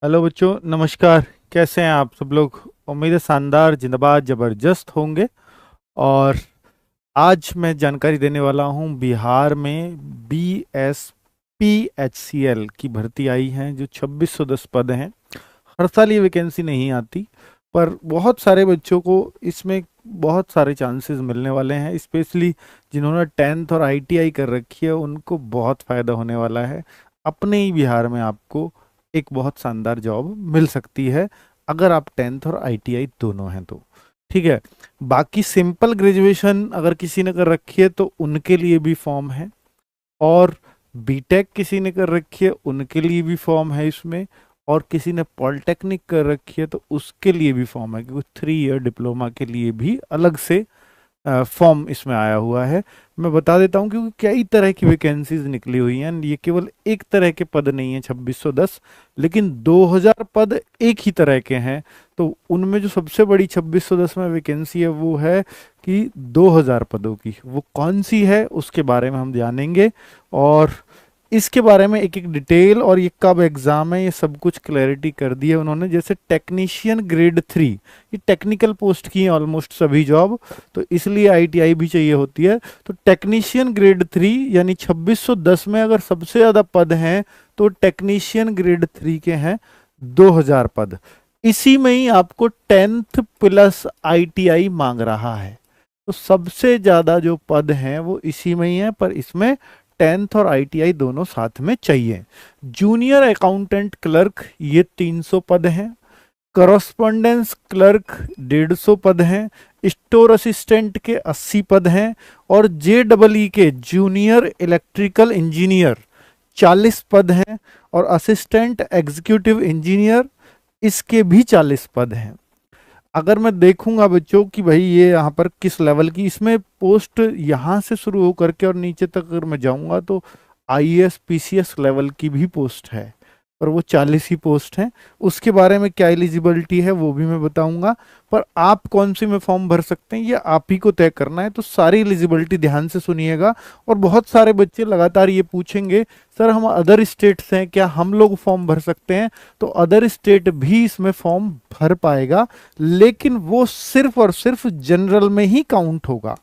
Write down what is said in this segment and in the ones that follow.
Hello बच्चों, नमस्कार। कैसे हैं आप सब लोग? उम्मीद है शानदार, जिंदाबाद, जबरदस्त होंगे। और आज मैं जानकारी देने वाला हूं, बिहार में BSPHCL की भर्ती आई है, जो 2610 पद हैं। हर साल ये वैकेंसी नहीं आती, पर बहुत सारे बच्चों को इसमें बहुत सारे चांसेस मिलने वाले हैं। स्पेशली जिन्होंने 10th और ITI कर रखी है, उनको बहुत फ़ायदा होने वाला है। अपने ही बिहार में आपको एक बहुत शानदार जॉब मिल सकती है, अगर आप 10th और ITI दोनों हैं तो। ठीक है। बाकी सिंपल ग्रेजुएशन अगर किसी ने कर रखी है तो उनके लिए भी फॉर्म है, और बीटेक किसी ने कर रखी है उनके लिए भी फॉर्म है इसमें, और किसी ने पॉलिटेक्निक कर रखी है तो उसके लिए भी फॉर्म है, क्योंकि 3 ईयर डिप्लोमा के लिए भी अलग से फॉर्म इसमें आया हुआ है। मैं बता देता हूँ, क्योंकि कई तरह की वैकेंसीज निकली हुई हैं। ये केवल एक तरह के पद नहीं है 2610, लेकिन 2000 पद एक ही तरह के हैं। तो उनमें जो सबसे बड़ी 2610 में वैकेंसी है वो है कि 2000 पदों की, वो कौन सी है उसके बारे में हम जानेंगे। और इसके बारे में एक एक डिटेल और ये कब एग्जाम है, ये सब कुछ क्लैरिटी कर दी है उन्होंने। जैसे टेक्नीशियन ग्रेड 3, ये टेक्निकल पोस्ट की है ऑलमोस्ट सभी जॉब, तो इसलिए ITI भी चाहिए होती है। तो टेक्नीशियन ग्रेड 3 यानी 2610 में अगर सबसे ज़्यादा पद हैं तो टेक्नीशियन ग्रेड 3 के हैं 2000 पद। इसी में ही आपको 10th प्लस ITI मांग रहा है, तो सबसे ज़्यादा जो पद हैं वो इसी में ही है, पर इसमें 10th और ITI दोनों साथ में चाहिए। जूनियर अकाउंटेंट क्लर्क ये 300 पद हैं। करस्पॉन्डेंस क्लर्क 150 पद हैं। स्टोर असिस्टेंट के 80 पद हैं। और JEE के जूनियर इलेक्ट्रिकल इंजीनियर 40 पद हैं। और असिस्टेंट एग्जीक्यूटिव इंजीनियर इसके भी 40 पद हैं। अगर मैं देखूंगा बच्चों कि भाई ये यहाँ पर किस लेवल की, इसमें पोस्ट यहाँ से शुरू होकर के और नीचे तक अगर मैं जाऊंगा तो IAS PCS लेवल की भी पोस्ट है, पर वो 40 ही पोस्ट हैं। उसके बारे में क्या एलिजिबिलिटी है वो भी मैं बताऊंगा। पर आप कौन सी में फॉर्म भर सकते हैं ये आप ही को तय करना है, तो सारी एलिजिबिलिटी ध्यान से सुनिएगा। और बहुत सारे बच्चे लगातार ये पूछेंगे, सर हम अदर स्टेट से हैं, क्या हम लोग फॉर्म भर सकते हैं? तो अदर स्टेट भी इसमें फॉर्म भर पाएगा, लेकिन वो सिर्फ और सिर्फ जनरल में ही काउंट होगा।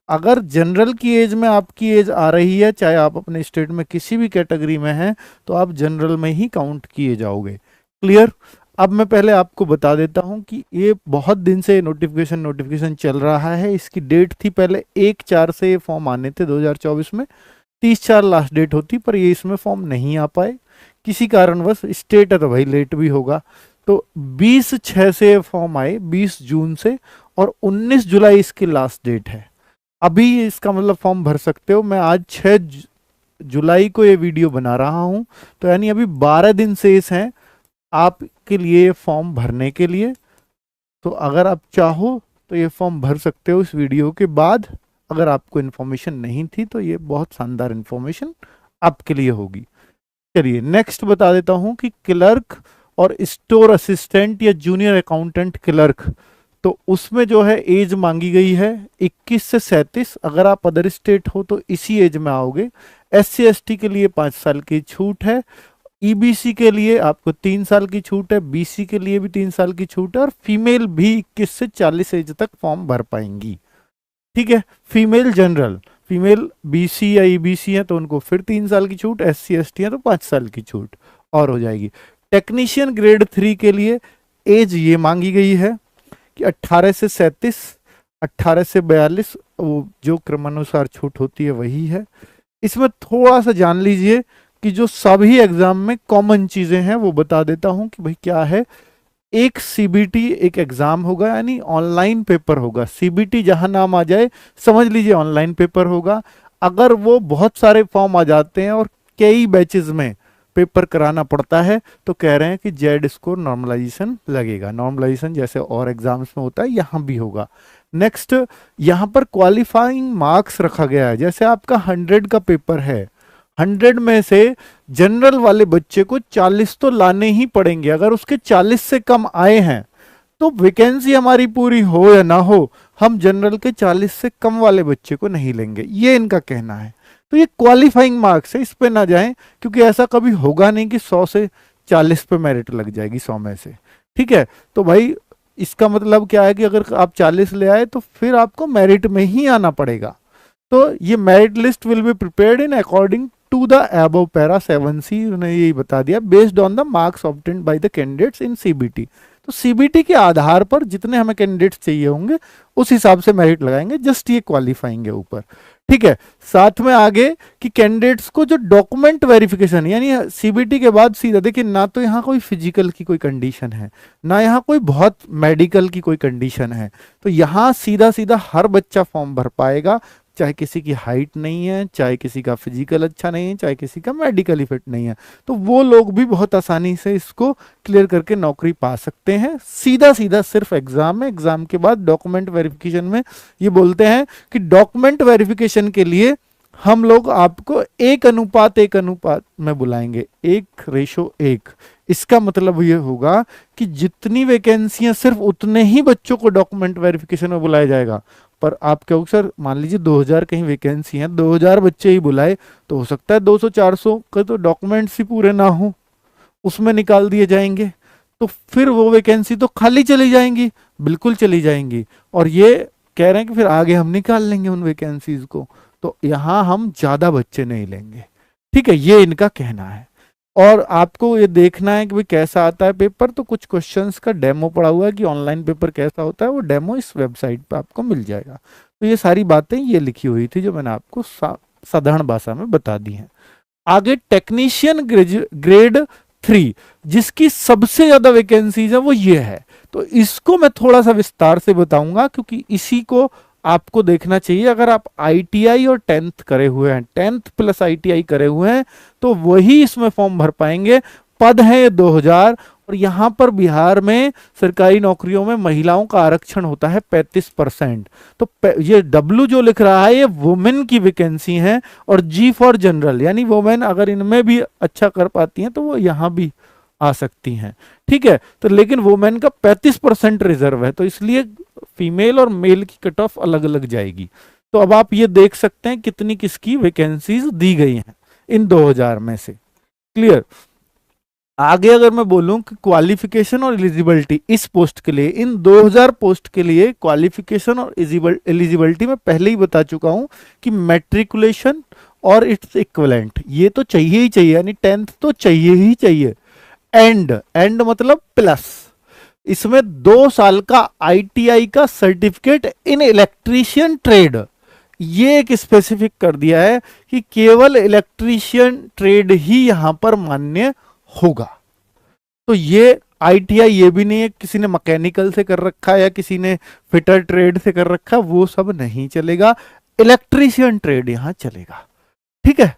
अगर जनरल की एज में आपकी एज आ रही है, चाहे आप अपने स्टेट में किसी भी कैटेगरी में हैं, तो आप जनरल में ही काउंट किए जाओगे। क्लियर? अब मैं पहले आपको बता देता हूं कि ये बहुत दिन से नोटिफिकेशन चल रहा है। इसकी डेट थी पहले 1/4 से ये फॉर्म आने थे 2024 में, 30/4 लास्ट डेट होती, पर ये इसमें फॉर्म नहीं आ पाए किसी कारणवश। स्टेट है तो भाई लेट भी होगा। तो 20/6 से फॉर्म आए, 20 जून से, और 19 जुलाई इसकी लास्ट डेट है। अभी इसका मतलब फॉर्म भर सकते हो। मैं आज 6 जुलाई को ये वीडियो बना रहा हूं, तो यानी अभी 12 दिन शेष हैं आपके लिए फॉर्म भरने के लिए। तो अगर आप चाहो तो ये फॉर्म भर सकते हो इस वीडियो के बाद। अगर आपको इन्फॉर्मेशन नहीं थी तो ये बहुत शानदार इन्फॉर्मेशन आपके लिए होगी। चलिए नेक्स्ट बता देता हूं कि क्लर्क और स्टोर असिस्टेंट या जूनियर अकाउंटेंट क्लर्क, तो उसमें जो है एज मांगी गई है 21 से 37। अगर आप अदर स्टेट हो तो इसी एज में आओगे। SC ST के लिए 5 साल की छूट है। EBC के लिए आपको 3 साल की छूट है। BC के लिए भी 3 साल की छूट है। और फीमेल भी 21 से 40 एज तक फॉर्म भर पाएंगी। ठीक है। फीमेल जनरल, फीमेल BC या EBC है तो उनको फिर 3 साल की छूट, SC ST है तो 5 साल की छूट और हो जाएगी। टेक्नीशियन ग्रेड 3 के लिए एज ये मांगी गई है कि 18 से 37, 18 से 42, वो जो क्रमानुसार छूट होती है वही है। इसमें थोड़ा सा जान लीजिए कि जो सभी एग्जाम में कॉमन चीजें हैं वो बता देता हूं कि भाई क्या है। एक CBT एक एग्जाम होगा, यानी ऑनलाइन पेपर होगा। CBT जहां नाम आ जाए समझ लीजिए ऑनलाइन पेपर होगा। अगर वो बहुत सारे फॉर्म आ जाते हैं और कई बैचेस में पेपर कराना पड़ता है तो कह रहे हैं कि जेड स्कोर नॉर्मलाइजेशन लगेगा। नॉर्मलाइजेशन जैसे और एग्जाम्स में होता है यहाँ भी होगा। नेक्स्ट, यहाँ पर क्वालिफाइंग मार्क्स रखा गया है। जैसे आपका 100 का पेपर है, 100 में से जनरल वाले बच्चे को 40 तो लाने ही पड़ेंगे। अगर उसके 40 से कम आए हैं तो वैकेंसी हमारी पूरी हो या ना हो, हम जनरल के 40 से कम वाले बच्चे को नहीं लेंगे, ये इनका कहना है। तो ये क्वालिफाइंग मार्क्स है, इस पे ना जाएं, क्योंकि ऐसा कभी होगा नहीं कि 100 से 40 पे मेरिट लग जाएगी 100 में से। ठीक है, तो भाई इसका मतलब क्या है कि अगर आप 40 ले आए तो फिर आपको मेरिट में ही आना पड़ेगा। तो ये merit list will be prepared in according to the above para 7C, उन्होंने यही बता दिया, based on the marks obtained by the candidates in CBT. तो सीबीटी के आधार पर जितने हमें कैंडिडेट्स चाहिए होंगे उस हिसाब से मेरिट लगाएंगे, जस्ट ये क्वालिफाइंग है ऊपर। ठीक है, साथ में आगे कि कैंडिडेट्स को जो डॉक्यूमेंट वेरिफिकेशन, यानी सीबीटी के बाद सीधा देखिए, ना तो यहाँ कोई फिजिकल की कोई कंडीशन है, ना यहाँ कोई बहुत मेडिकल की कोई कंडीशन है, तो यहाँ सीधा सीधा हर बच्चा फॉर्म भर पाएगा, चाहे किसी की हाइट नहीं है, चाहे किसी का फिजिकल अच्छा नहीं है, चाहे किसी का मेडिकली फिट नहीं है, तो वो लोग भी बहुत आसानी से इसको क्लियर करके नौकरी पा सकते हैं। सीधा सीधा सिर्फ एग्जाम में, एग्जाम के बाद डॉक्यूमेंट वेरिफिकेशन में ये बोलते हैं कि डॉक्यूमेंट वेरिफिकेशन के लिए हम लोग आपको 1:1 में बुलाएंगे, 1:1। इसका मतलब ये होगा कि जितनी वैकेंसियां सिर्फ उतने ही बच्चों को डॉक्यूमेंट वेरिफिकेशन में बुलाया जाएगा। पर आप कहोगे सर मान लीजिए 2000 कहीं वैकेंसी है, 2000 बच्चे ही बुलाए, तो हो सकता है 200-400 का तो डॉक्यूमेंट्स ही पूरे ना हो, उसमें निकाल दिए जाएंगे, तो फिर वो वैकेंसी तो खाली चली जाएंगी, बिल्कुल चली जाएंगी। और ये कह रहे हैं कि फिर आगे हम निकाल लेंगे उन वैकेंसीज को, तो यहां हम ज्यादा बच्चे नहीं लेंगे। ठीक है, ये इनका कहना है। और आपको ये देखना है कि भाई कैसा आता है पेपर, तो कुछ क्वेश्चंस का डेमो पड़ा हुआ है कि ऑनलाइन पेपर कैसा होता है, वो डेमो इस वेबसाइट पे आपको मिल जाएगा। तो ये सारी बातें ये लिखी हुई थी जो मैंने आपको साधारण भाषा में बता दी हैं। आगे टेक्नीशियन ग्रेड 3 जिसकी सबसे ज्यादा वैकेंसीज है वो ये है, तो इसको मैं थोड़ा सा विस्तार से बताऊंगा क्योंकि इसी को आपको देखना चाहिए। अगर आप आईटीआई और 10th करे हुए हैं, 10th प्लस आईटीआई करे हुए हैं, तो वही इसमें फॉर्म भर पाएंगे। पद है 2000, और यहां पर बिहार में सरकारी नौकरियों में महिलाओं का आरक्षण होता है 35%। तो ये डब्ल्यू जो लिख रहा है ये वुमेन की वैकेंसी है, और जी फॉर जनरल, यानी वुमेन अगर इनमें भी अच्छा कर पाती हैं तो वो यहां भी आ सकती हैं। ठीक है, तो लेकिन वुमेन का 35% रिजर्व है, तो इसलिए फीमेल और मेल की कट ऑफ अलग अलग जाएगी। तो अब आप ये देख सकते हैं कितनी किसकी वैकेंसीज दी गई हैं इन 2000 में से। क्लियर। आगे अगर मैं बोलूं कि क्वालिफिकेशन और एलिजिबिलिटी इस पोस्ट के लिए, इन 2000 पोस्ट के लिए क्वालिफिकेशन और एलिजिबिलिटी में पहले ही बता चुका हूं कि मैट्रिकुलेशन और इट्स इक्विवेलेंट ये तो चाहिए ही चाहिए, यानी 10th तो चाहिए ही चाहिए। एंड मतलब प्लस, इसमें 2 साल का आईटीआई का सर्टिफिकेट इन इलेक्ट्रीशियन ट्रेड, ये एक स्पेसिफिक कर दिया है कि केवल इलेक्ट्रीशियन ट्रेड ही यहां पर मान्य होगा। तो ये आईटीआई ये भी नहीं है किसी ने मैकेनिकल से कर रखा है या किसी ने फिटर ट्रेड से कर रखा, वो सब नहीं चलेगा, इलेक्ट्रीशियन ट्रेड यहां चलेगा। ठीक है,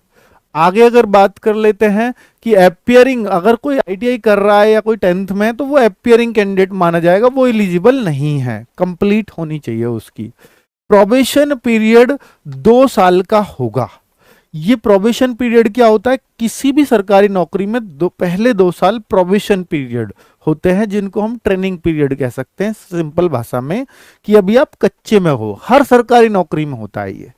आगे अगर बात कर लेते हैं कि एपियरिंग, अगर कोई आईटीआई कर रहा है या कोई 10th में, तो वो एपियरिंग कैंडिडेट माना जाएगा, वो एलिजिबल नहीं है, कंप्लीट होनी चाहिए उसकी। प्रोबेशन पीरियड 2 साल का होगा। ये प्रोबेशन पीरियड क्या होता है, किसी भी सरकारी नौकरी में पहले 2 साल प्रोबेशन पीरियड होते हैं, जिनको हम ट्रेनिंग पीरियड कह सकते हैं सिंपल भाषा में, कि अभी आप कच्चे में हो। हर सरकारी नौकरी में होता है ये।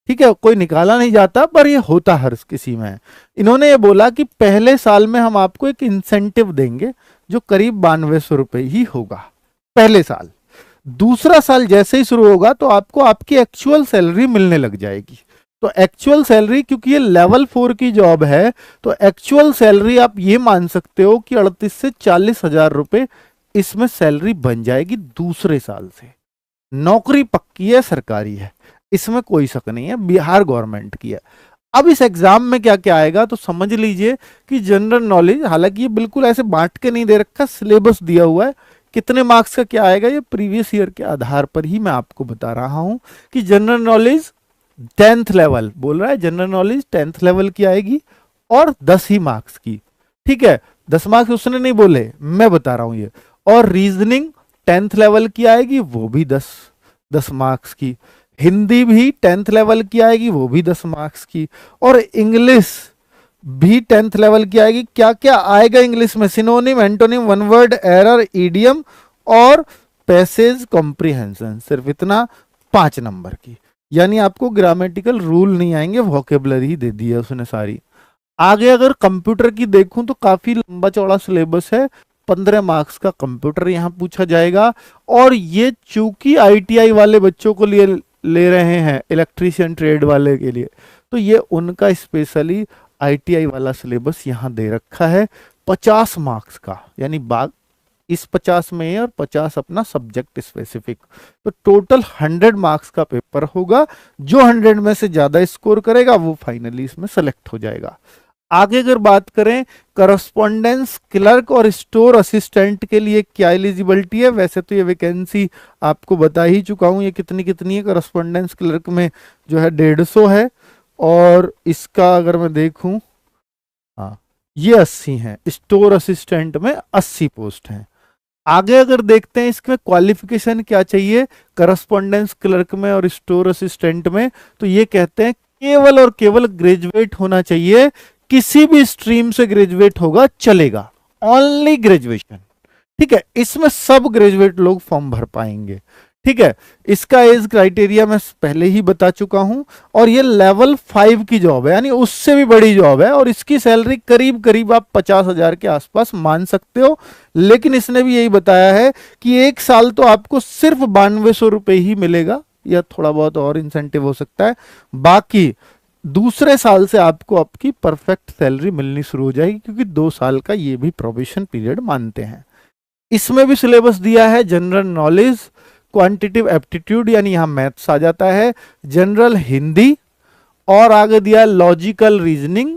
ठीक है, कोई निकाला नहीं जाता, पर ये होता हर किसी में। इन्होंने ये बोला कि पहले साल में हम आपको एक इंसेंटिव देंगे जो करीब 9200 रुपए ही होगा पहले साल। दूसरा साल जैसे ही शुरू होगा तो आपको आपकी एक्चुअल सैलरी मिलने लग जाएगी। तो एक्चुअल सैलरी, क्योंकि ये लेवल 4 की जॉब है, तो एक्चुअल सैलरी आप ये मान सकते हो कि 38 से 40 हजार रुपए इसमें सैलरी बन जाएगी दूसरे साल से। नौकरी पक्की है, सरकारी है, इसमें कोई शक नहीं है, बिहार गवर्नमेंट की है। अब इस एग्जाम में क्या क्या आएगा तो समझ लीजिए कि जनरल नॉलेज, हालांकि ये बिल्कुल ऐसे बांट के नहीं दे रखा, सिलेबस दिया हुआ है, कितने मार्क्स का क्या आएगा ये प्रीवियस ईयर के आधार पर ही मैं आपको बता रहा हूं कि जनरल नॉलेज 10th लेवल बोल रहा है, जनरल नॉलेज 10th लेवल की आएगी और 10 ही मार्क्स की। ठीक है, 10 मार्क्स उसने नहीं बोले, मैं बता रहा हूं ये। और रीजनिंग 10th लेवल की आएगी, वो भी 10 मार्क्स की। हिंदी भी 10th लेवल की आएगी, वो भी 10 मार्क्स की। और इंग्लिश भी 10th लेवल की आएगी। क्या क्या आएगा इंग्लिश में, synonym, antonym, one word, error, idiom और पैसेज कॉम्प्रिहेंशन, सिर्फ इतना 5 नंबर की। यानी आपको ग्रामेटिकल रूल नहीं आएंगे, वोकेबलरी दे दी है उसने सारी। आगे अगर कंप्यूटर की देखूं तो काफी लंबा चौड़ा सिलेबस है। 15 मार्क्स का कंप्यूटर यहाँ पूछा जाएगा। और ये चूंकि आईटीआई वाले बच्चों को लिए ले रहे हैं, इलेक्ट्रीशियन ट्रेड वाले के लिए, तो ये उनका स्पेशली आईटीआई वाला सिलेबस यहाँ दे रखा है 50 मार्क्स का, यानी बाग इस 50 में और 50 अपना सब्जेक्ट स्पेसिफिक। तो टोटल 100 मार्क्स का पेपर होगा। जो 100 में से ज्यादा स्कोर करेगा वो फाइनली इसमें सेलेक्ट हो जाएगा। आगे अगर बात करें करस्पॉन्डेंस क्लर्क और स्टोर असिस्टेंट के लिए क्या एलिजिबिलिटी है, वैसे तो ये वैकेंसी आपको बता ही चुका हूं ये कितनी कितनी है। करस्पॉन्डेंस क्लर्क में जो है 150 है, और इसका अगर मैं देखूं, हाँ ये 80 है। स्टोर असिस्टेंट में 80 पोस्ट हैं। आगे अगर देखते हैं इसमें क्वालिफिकेशन क्या चाहिए करस्पॉन्डेंस क्लर्क में और स्टोर असिस्टेंट में, तो ये कहते हैं केवल और केवल ग्रेजुएट होना चाहिए। किसी भी स्ट्रीम से ग्रेजुएट होगा चलेगा, ओनली ग्रेजुएशन। ठीक है, इसमें सब ग्रेजुएट लोग फॉर्म भर पाएंगे। ठीक है, इसका एज क्राइटेरिया मैं पहले ही बता चुका हूं। और ये लेवल 5 की जॉब है, यानी उससे भी बड़ी जॉब है। और इसकी सैलरी करीब करीब आप 50,000 के आसपास मान सकते हो। लेकिन इसने भी यही बताया है कि एक साल तो आपको सिर्फ 9200 रुपए ही मिलेगा, या थोड़ा बहुत और इंसेंटिव हो सकता है। बाकी दूसरे साल से आपको आपकी परफेक्ट सैलरी मिलनी शुरू हो जाएगी, क्योंकि 2 साल का ये भी प्रोबेशन पीरियड मानते हैं। इसमें भी सिलेबस दिया है जनरल नॉलेज, क्वांटिटिव एप्टीट्यूड यानी यहां मैथ्स आ जाता है, जनरल हिंदी, और आगे दिया है लॉजिकल रीजनिंग,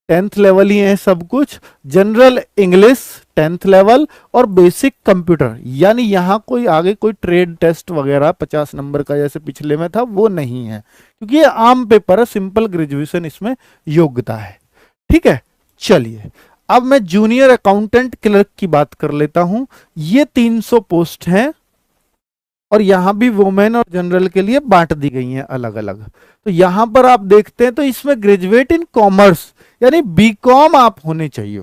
10th लेवल ही है सब कुछ, जनरल इंग्लिश 10th लेवल, और बेसिक कंप्यूटर। यानी यहां कोई आगे कोई ट्रेड टेस्ट वगैरह 50 नंबर का जैसे पिछले में था वो नहीं है, क्योंकि ये आम पेपर है, सिंपल ग्रेजुएशन इसमें योग्यता है। ठीक है, चलिए अब मैं जूनियर अकाउंटेंट क्लर्क की बात कर लेता हूं। ये 300 पोस्ट हैं, और यहां भी वुमेन और जनरल के लिए बांट दी गई हैं अलग अलग। तो यहां पर आप देखते हैं तो इसमें ग्रेजुएट इन कॉमर्स यानी बीकॉम आप होने चाहिए।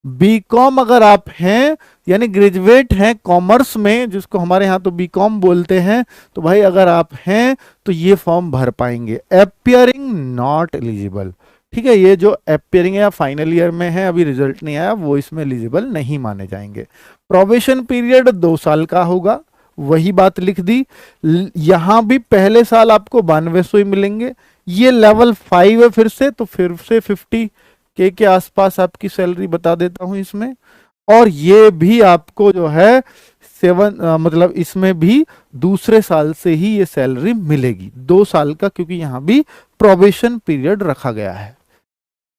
बीकॉम अगर आप हैं, यानी ग्रेजुएट हैं कॉमर्स में, जिसको हमारे यहां तो बीकॉम बोलते हैं, तो भाई अगर आप हैं तो ये फॉर्म भर पाएंगे। Appearing not eligible. ठीक है, ये जो अपियरिंग या फाइनल ईयर में है, अभी रिजल्ट नहीं आया, वो इसमें एलिजिबल नहीं माने जाएंगे। प्रोबेशन पीरियड 2 साल का होगा, वही बात लिख दी। यहां भी पहले साल आपको 9200 ही मिलेंगे। ये लेवल 5 है, फिर से 50 के आसपास आपकी सैलरी बता देता हूं इसमें। और ये भी आपको जो है 7 मतलब इसमें भी दूसरे साल से ही ये सैलरी मिलेगी, 2 साल का, क्योंकि यहां भी प्रोबेशन पीरियड रखा गया है।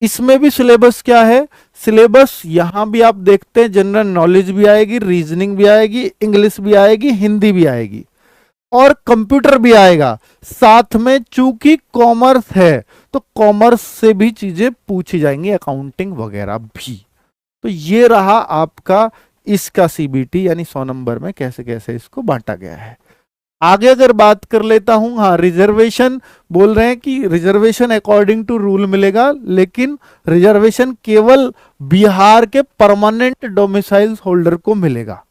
इसमें भी सिलेबस क्या है, सिलेबस यहां भी आप देखते हैं जनरल नॉलेज भी आएगी, रीजनिंग भी आएगी, इंग्लिश भी आएगी, हिंदी भी आएगी, और कंप्यूटर भी आएगा साथ में। चूंकि कॉमर्स है तो कॉमर्स से भी चीजें पूछी जाएंगी, अकाउंटिंग वगैरह भी। तो ये रहा आपका इसका सीबीटी, यानी 100 नंबर में कैसे कैसे इसको बांटा गया है। आगे अगर बात कर लेता हूं, हाँ रिजर्वेशन बोल रहे हैं कि रिजर्वेशन अकॉर्डिंग टू रूल मिलेगा, लेकिन रिजर्वेशन केवल बिहार के परमानेंट डोमिसाइल होल्डर को मिलेगा,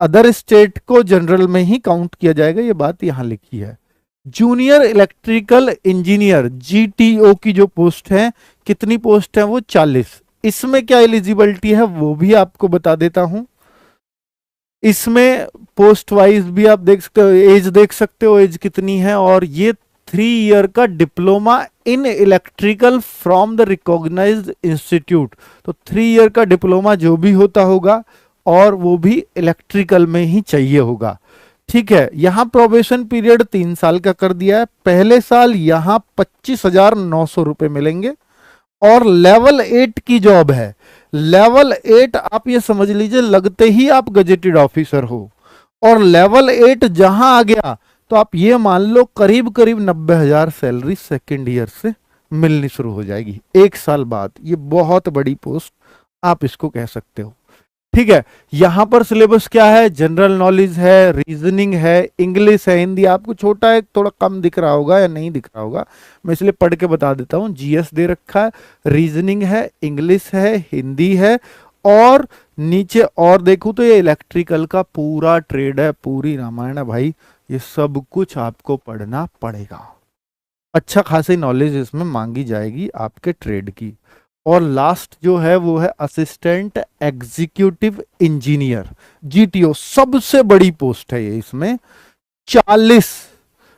अदर स्टेट को जनरल में ही काउंट किया जाएगा, ये बात यहां लिखी है। जूनियर इलेक्ट्रिकल इंजीनियर जीटीओ की जो पोस्ट है, कितनी पोस्ट है वो 40। इसमें क्या एलिजिबिलिटी है वो भी आपको बता देता हूं। इसमें पोस्ट वाइज भी आप देख सकते हो, एज देख सकते हो एज कितनी है, और ये 3 ईयर का diploma in electrical from the recognised institute. तो 3 ईयर का डिप्लोमा जो भी होता होगा, और वो भी इलेक्ट्रिकल में ही चाहिए होगा। ठीक है, यहां प्रोबेशन पीरियड 3 साल का कर दिया है। पहले साल यहां 25,900 रुपए मिलेंगे, और लेवल 8 की जॉब है। लेवल 8 आप ये समझ लीजिए लगते ही आप गजेटेड ऑफिसर हो, और लेवल 8 जहां आ गया तो आप ये मान लो करीब करीब 90,000 सैलरी सेकेंड ईयर से मिलनी शुरू हो जाएगी 1 साल बाद। ये बहुत बड़ी पोस्ट आप इसको कह सकते हो। ठीक है, यहां पर सिलेबस क्या है, जनरल नॉलेज है, रीजनिंग है, इंग्लिश है, हिंदी आपको छोटा है, थोड़ा कम दिख रहा होगा या नहीं दिख रहा होगा, मैं इसलिए पढ़ के बता देता हूं। जीएस दे रखा है, रीजनिंग है, इंग्लिश है, हिंदी है, और नीचे और देखूं तो ये इलेक्ट्रिकल का पूरा ट्रेड है, पूरी रामायण है भाई, ये सब कुछ आपको पढ़ना पड़ेगा। अच्छा खासी नॉलेज इसमें मांगी जाएगी आपके ट्रेड की। और लास्ट जो है वो है असिस्टेंट एग्जीक्यूटिव इंजीनियर, जीटीओ, सबसे बड़ी पोस्ट है ये। इसमें 40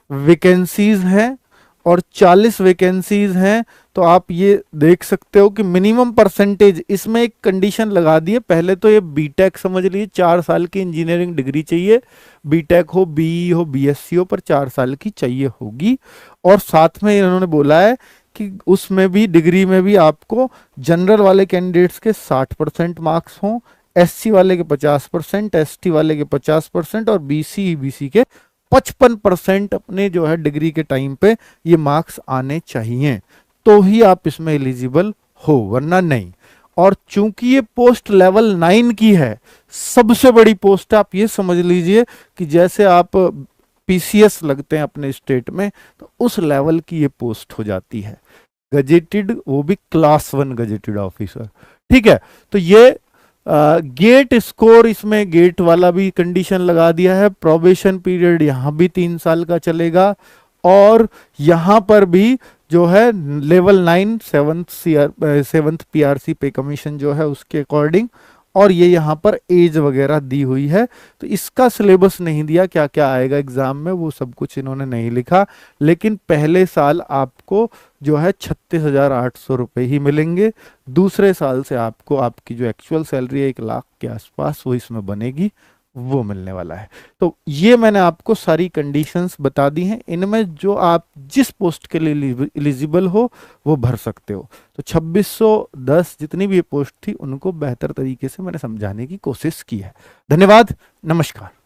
वैकेंसीज हैं, और 40 वैकेंसीज हैं तो आप ये देख सकते हो कि मिनिमम परसेंटेज इसमें एक कंडीशन लगा दी है। पहले तो ये बीटेक समझ लीजिए, 4 साल की इंजीनियरिंग डिग्री चाहिए, बीटेक हो, बीई हो, बीएससी हो, पर 4 साल की चाहिए होगी। और साथ में इन्होंने बोला है कि उसमें भी, डिग्री में भी आपको जनरल वाले कैंडिडेट्स के 60% मार्क्स हों, एससी वाले के 50%, एसटी वाले के 50% और बीसी ईबीसी के 55% अपने जो है डिग्री के टाइम पे ये मार्क्स आने चाहिए, तो ही आप इसमें एलिजिबल हो, वरना नहीं। और चूंकि ये पोस्ट लेवल 9 की है, सबसे बड़ी पोस्ट, आप ये समझ लीजिए कि जैसे आप पीसीएस लगते हैं अपने स्टेट में, तो उस लेवल की ये पोस्ट हो जाती है, गजेटेड, वो भी क्लास 1 गजेटेड ऑफिसर। ठीक है, तो ये गेट स्कोर, इसमें गेट वाला भी कंडीशन लगा दिया है। प्रोबेशन पीरियड यहां भी 3 साल का चलेगा, और यहां पर भी जो है लेवल 9 सेवंथ पीआरसी पे कमीशन जो है उसके अकॉर्डिंग, और ये यहाँ पर एज वगैरह दी हुई है। तो इसका सिलेबस नहीं दिया, क्या क्या आएगा एग्जाम में वो सब कुछ इन्होंने नहीं लिखा, लेकिन पहले साल आपको जो है 36,800 रुपये ही मिलेंगे। दूसरे साल से आपको आपकी जो एक्चुअल सैलरी है 1 लाख के आसपास वो इसमें बनेगी, वो मिलने वाला है। तो ये मैंने आपको सारी कंडीशंस बता दी हैं, इनमें जो आप जिस पोस्ट के लिए एलिजिबल हो वो भर सकते हो। तो 2610 जितनी भी ये पोस्ट थी उनको बेहतर तरीके से मैंने समझाने की कोशिश की है। धन्यवाद, नमस्कार।